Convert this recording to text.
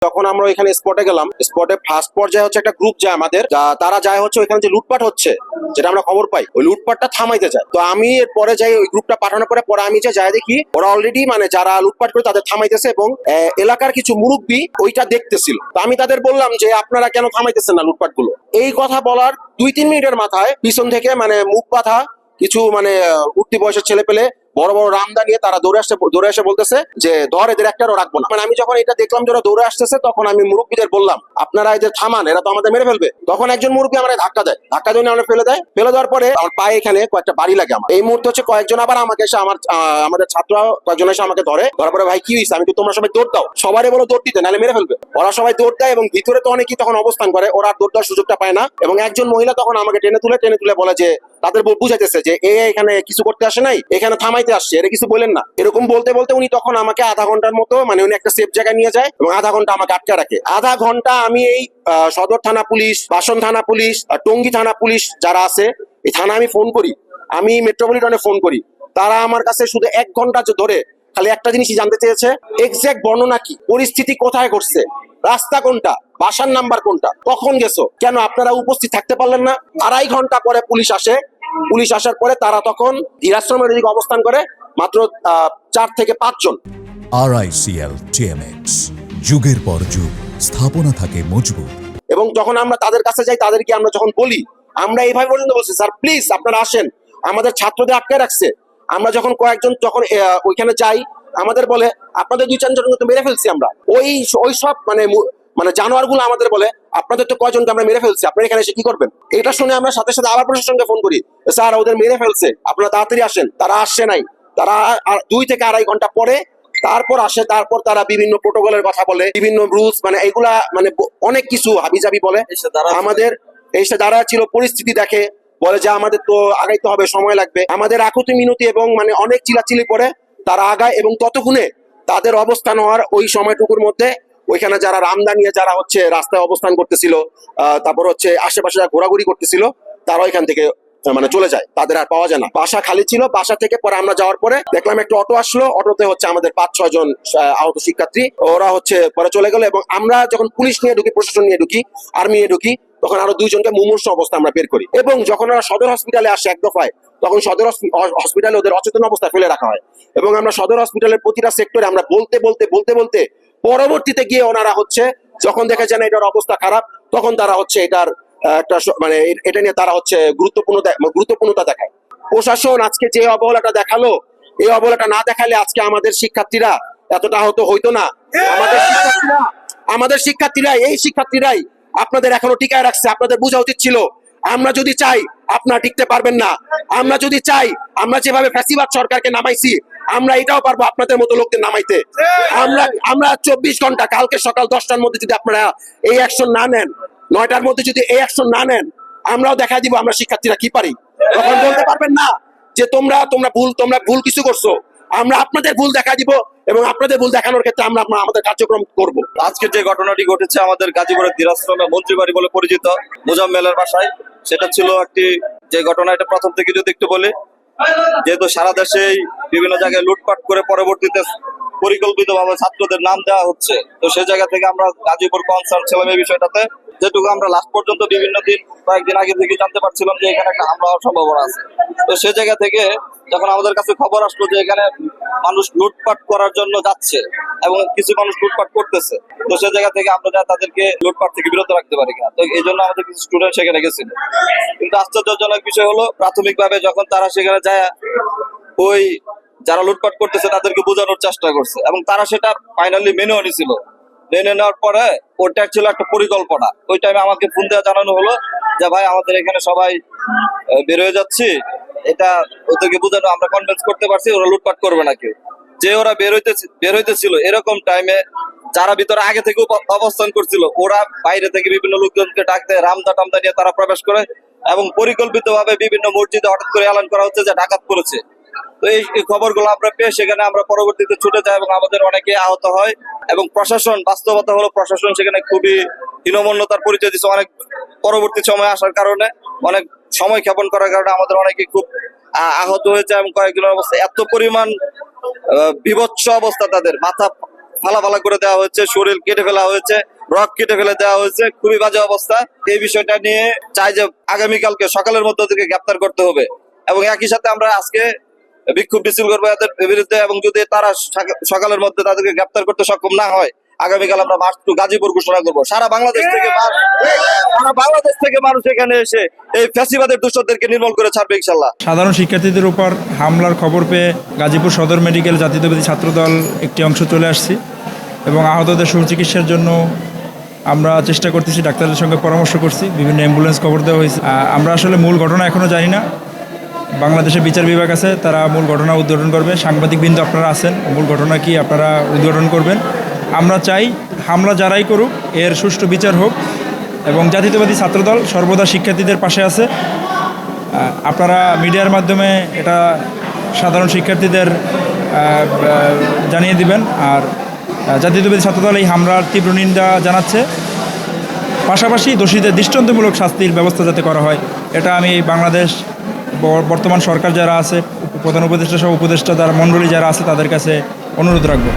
যখন আমরা ওইখানে স্পটে গেলাম, স্পটে ফার্স্ট পর্যায়ে হচ্ছে একটা গ্রুপ যায় আমাদের, তারা যায় হচ্ছে ওইখানে যে লুটপাট হচ্ছে, যেটা আমরা খবর পাই, ওই লুটপাটটা থামাইতে যায়। তো আমি এরপরে যাই, ওই গ্রুপটা পাঠানোর পরে আমি যে যাই দেখি ওরা অলরেডি মানে যারা লুটপাট করে তাদের থামাইতেছে, এবং এলাকার কিছু মুরব্বী ওইটা দেখতেছিল। তো আমি তাদের বললাম যে আপনারা কেন থামাইতেছেন না লুটপাট গুলো। এই কথা বলার 2-3 মিনিটের মাথায় পিছন থেকে মানে মুখ বাঁধা কিছু মানে উঠতি বয়সের ছেলে পেলে বড় বড় রামদা নিয়ে তারা দৌড়ে এসে বলতেছে যে ধর এদের একটারও রাখবো না। মানে আমি যখন এটা দেখলাম যে ওরা দৌড়ে আসতেছে, তখন আমি মুরব্বীদের বললাম আপনারা এদের থামান, এরা তো আমাদের মেরে ফেলবে। তখন একজন মুরব্বী আমার ধাক্কা দিয়ে আমরা ফেলে দেওয়ার পরে আমার পায়ে এখানে কয়েকটা বাড়ি লাগে। আমার এই মুহূর্তে হচ্ছে কয়েকজন আবার আমাকে এসে আমাদের ছাত্র কয়েকজন এসে আমাকে ধরার পরে ভাই কি হয়েছে, আমি তো তোমরা সবাই দৌড় দাও, সবারই বলো দৌড় দিতে, নাহলে মেরে ফেলবে। ওরা সবাই দৌড় দেয় এবং ভিতরে তো অনেকেই তখন অবস্থান করে, ওরা দৌড় দেওয়ার সুযোগটা পায় না। এবং একজন মহিলা তখন আমাকে টেনে তুলে বলে যে তাদের বুঝাইতেছে যে এখানে কিছু করতে আসে নাই, এখানে থামাইতে আসছে, এরা কিছু বলেন না। এরকম বলতে বলতে উনি তখন আমাকে আধা ঘন্টার মতো মানে উনি একটা সেফ জায়গায় নিয়ে যায় এবং আধা ঘন্টা আমাকে আটকে রাখে। আধা ঘন্টা আমি এই সদর থানা পুলিশ, বাসন থানা পুলিশ, টঙ্গী থানা পুলিশ যারা আছে এই থানা আমি ফোন করি, আমি মেট্রোপলিটনে ফোন করি। তারা আমার কাছে শুধু 1 ঘন্টা ধরে খালি একটা জিনিসই জানতে চেয়েছে, এক্সাক্ট বর্ণনা কি, পরিস্থিতি কোথায় ঘটছে, রাস্তা কোনটা, বাসার নাম্বার কোনটা, কখন গেছো, কেন আপনারা উপস্থিত থাকতে পারলেন না। 2.5 ঘন্টা পরে পুলিশ আসে। পুলিশ আসার পরে তারা তখন ধীরাশ্রমের দিকে অবস্থান করে, মাত্র 4 থেকে 5 জন। RICL TMX, যুগের পর যুগ স্থাপনা থাকে মজবুত। এবং যখন আমরা তাদের কাছে যাই, তাদেরকে আমরা যখন বলি, আমরা এইভাবে পর্যন্ত বলছি স্যার প্লিজ আপনারা আসেন, আমাদের ছাত্রদের আটকে রাখছে। আমরা যখন কয়েকজন যখন ওইখানে যাই, আমাদের বলে আপনাদের 2-4 জনকে তো মেরে ফেলছি আমরা। ওই সব মানে জানোয়ার গুলো আমাদের বলে আপনাদের তো কয়জনকে আমরা মেরে ফেলছি, আপনারা এখানে এসে কি করবেন। এটা শুনে আমরা সাথে সাথে আবার প্রশাসনকে ফোন করি, স্যার ওদের মেরে ফেলছে, আপনারা তাড়াতাড়ি আসেন। তারা আসছে নাই, তারা 2 থেকে 2.5 ঘন্টা পরে তারপর আসে। তারপর তারা বিভিন্ন প্রোটোকলের কথা বলে, বিভিন্ন রুলস মানে এইগুলা মানে অনেক কিছু হাবিজাবি বলে। আমাদের এসে দাঁড়া ছিল, পরিস্থিতি দেখে, বলে যে আমাদের তো আগাইতে হবে, সময় লাগবে। আমাদের আকুতি মিনতি এবং মানে অনেক চিলাচিলি করে তারা আগায়, এবং ততক্ষণে তাদের অবস্থান হওয়ার ওই সময়টুকুর মধ্যে ওইখানে যারা রামদা নিয়ে যারা হচ্ছে রাস্তায় অবস্থান করতেছিল, তারপর হচ্ছে আশেপাশে যারা ঘোরাঘুরি করতেছিল, তারা ওইখান থেকে মানে চলে যায়, তাদের আর পাওয়া যায় না। বাসা খালি ছিল। বাসা থেকে পরে আমরা যাওয়ার পরে দেখলাম একটা অটো আসলো, অটোতে হচ্ছে আমাদের 5-6 জন আহত শিক্ষার্থী, ওরা হচ্ছে পরে চলে গেল। এবং আমরা যখন পুলিশ নিয়ে ঢুকি, প্রশাসন নিয়ে ঢুকি, আর্মি নিয়ে ঢুকি, তখন আরো 2 জনকে মুমূর্ষু অবস্থা আমরা বের করি। এবং যখন ওরা সদর হসপিটালে আসে এক দফায়, তখন সদর হসপিটালে ওদের অচেতন অবস্থায় ফেলে রাখা হয়। এবং আমরা সদর হসপিটালের প্রতিটা সেক্টরে আমরা বলতে পরবর্তীতে গিয়ে ওনারা হচ্ছে যখন দেখে যে না এটার অবস্থা খারাপ, তখন তারা হচ্ছে এটার একটা মানে এটা নিয়ে তারা হচ্ছে গুরুত্বপূর্ণতা দেখায়। প্রশাসন আজকে যে অবহেলাটা দেখালো, এই অবহেলাটা না দেখালে আজকে আমাদের শিক্ষার্থীরা এতটা হয়তো না। আমাদের শিক্ষার্থীরাই এই শিক্ষার্থীরাই আপনাদের এখনো টিকায় রাখছে। আপনাদের বোঝা উচিত ছিল, আমরা যদি চাই আপনারা টিকতে পারবেন না। আমরা যদি চাই, আমরা যেভাবে ফ্যাসিবাদ সরকারকে নামাইছি, আমরা এটাও পারবো আপনাদের মতো লোকদের নামাইতে। আমরা 24 ঘন্টা, কালকে সকাল 10টার মধ্যে যদি আপনারা এই অ্যাকশন না নেন, 9টার মধ্যে যদি এই অ্যাকশন না নেন, আমরাও দেখা দিব আমরা শিক্ষার্থীরা কি পারি। তখন বলতে পারবেন না যে তোমরা ভুল কিছু করছো। আমরা আপনাদের ভুল দেখা দিব এবং আপনাদের ভুল দেখানোর ক্ষেত্রে আমরা আমাদের কার্যক্রম করব। আজকে যে ঘটনাটি ঘটেছে আমাদের গাজীপুরের ধীরাশ্রমে মন্ত্রীবাড়ি বলে পরিচিত মোজাম্মেলের বাসায়, সেটা ছিল একটি যে ঘটনা। এটা প্রথম থেকে যদি একটু বলি, যেহেতু সারা দেশেই বিভিন্ন জায়গায় লুটপাট করে পরবর্তীতে পরিকল্পিতভাবে ছাত্রদের নাম দেওয়া হচ্ছে, তো সেই জায়গা থেকে আমরা গাজীপুর কনসার্ন ছিলাম এই বিষয়টাতে। যেটুকু আমরা লাস্ট পর্যন্ত বিভিন্ন দিন কয়েকদিন আগে থেকে জানতে পারছিলাম যে এখানে একটা হামলা হওয়ার সম্ভাবনা আছে। তো সেই জায়গা থেকে যখন আমাদের কাছে খবর আসলো যে এখানে মানুষ লুটপাট করার জন্য যাচ্ছে এবং কিছু মানুষ লুটপাট করতেছে, তো সেই জায়গা থেকে আমরা তাদেরকে লুটপাট থেকে বিরত রাখতে পারি কিনা, তো এই জন্য আমাদের কিছু স্টুডেন্ট সেখানে গেছিল। কিন্তু আশ্চর্যজনক বিষয় হলো, প্রাথমিকভাবে যখন তারা সেখানে যায়, ওই যারা লুটপাট করতেছে তাদেরকে বোঝানোর চেষ্টা করছে এবং তারা সেটা ফাইনালি মেনেও নিছিল। মেনে নেওয়ার পরে ওইটা ছিল একটা পরিকল্পনা। ওই টাইমে আমাকে ফোন দেওয়া জানানো হলো যে ভাই আমাদের এখানে সবাই বের হয়ে যাচ্ছি, এটা ওদেরকে বোঝানো, আমরা কনভিন্স করতে পারছি ওরা লুটপাট করবে না কেউ। যে ওরা বের হইতেছিল এরকম টাইমে যারা ভিতরে আগে থেকে অবস্থান করছিল, ওরা বাইরে থেকে বিভিন্ন লোকজনকে ডাক দেয়, রামদা টামদা নিয়ে তারা প্রবেশ করে এবং পরিকল্পিতভাবে বিভিন্ন মসজিদে হঠাৎ করে এলান করা হচ্ছে যে ডাকাত পড়েছে। তো এই খবরগুলো আমরা পেয়ে সেখানে আমরা পরবর্তীতে ছুটে যাই এবং আমাদের অনেকে আহত হয়। এবং প্রশাসন, বাস্তবতা হলো প্রশাসন সেখানে খুবই হীনমন্যতার পরিচয় দিচ্ছে। অনেক পরবর্তী সময় আসার কারণে, অনেক সময় ক্ষেপণ করার কারণে আমাদের অনেকে খুব আহত হয়েছে এবং কয়েকজনের অবস্থা এত পরিমাণ বিভৎস অবস্থা, তাদের মাথা ফালা ফালা করে দেওয়া হয়েছে, শরীর কেটে ফেলা হয়েছে, রক কেটে ফেলে দেওয়া হয়েছে, খুবই বাজে অবস্থা। এই বিষয়টা নিয়ে চাই যে আগামীকালকে সকালের মধ্যে ওদেরকে গ্রেপ্তার করতে হবে, এবং একই সাথে আমরা আজকে বিক্ষোভ মিছিল করবো এদের বিরুদ্ধে, এবং যদি তারা সকালের মধ্যে তাদেরকে গ্রেপ্তার করতে সক্ষম না হয়, আগামীকাল আমরা মার্চ টু গাজীপুর ঘোষণা করবো। সারা বাংলাদেশ থেকে মানুষ এখানে এসে এই ফ্যাসিবাদের দুষ্টদেরকে নির্মূল করে ছাড়বে ইনশাল্লাহ। সাধারণ শিক্ষার্থীদের উপর হামলার খবর পেয়ে গাজীপুর সদর মেডিকেল জাতীয়তাবাদী ছাত্রদল একটি অংশ চলে আসছি, এবং আহতদের সুচিকিৎসার জন্য আমরা চেষ্টা করতেছি, ডাক্তারদের সঙ্গে পরামর্শ করছি, বিভিন্ন অ্যাম্বুলেন্স খবর দেওয়া হয়েছে। আমরা আসলে মূল ঘটনা এখনও জানি না, বাংলাদেশে বিচার বিভাগ আছে, তারা মূল ঘটনা উদ্ঘাটন করবে। সাংবাদিকবৃন্দ আপনারা আছেন, মূল ঘটনা কি আপনারা উদ্ঘাটন করবেন। আমরা চাই হামলা যারাই করুক এর সুষ্ঠু বিচার হোক, এবং জাতীয়তাবাদী ছাত্রদল সর্বদা শিক্ষার্থীদের পাশে আছে। আপনারা মিডিয়ার মাধ্যমে এটা সাধারণ শিক্ষার্থীদের জানিয়ে দিবেন। আর জাতীয়তাবাদী ছাত্রদল এই হামলার তীব্র নিন্দা জানাচ্ছে, পাশাপাশি দোষীদের দৃষ্টান্তমূলক শাস্তির ব্যবস্থা যাতে করা হয়, এটা আমি বাংলাদেশ বর্তমান সরকার যারা আছে, প্রধান উপদেষ্টা সহ উপদেষ্টা যারা মণ্ডলী যারা আছে তাদের কাছে অনুরোধ রাখবো।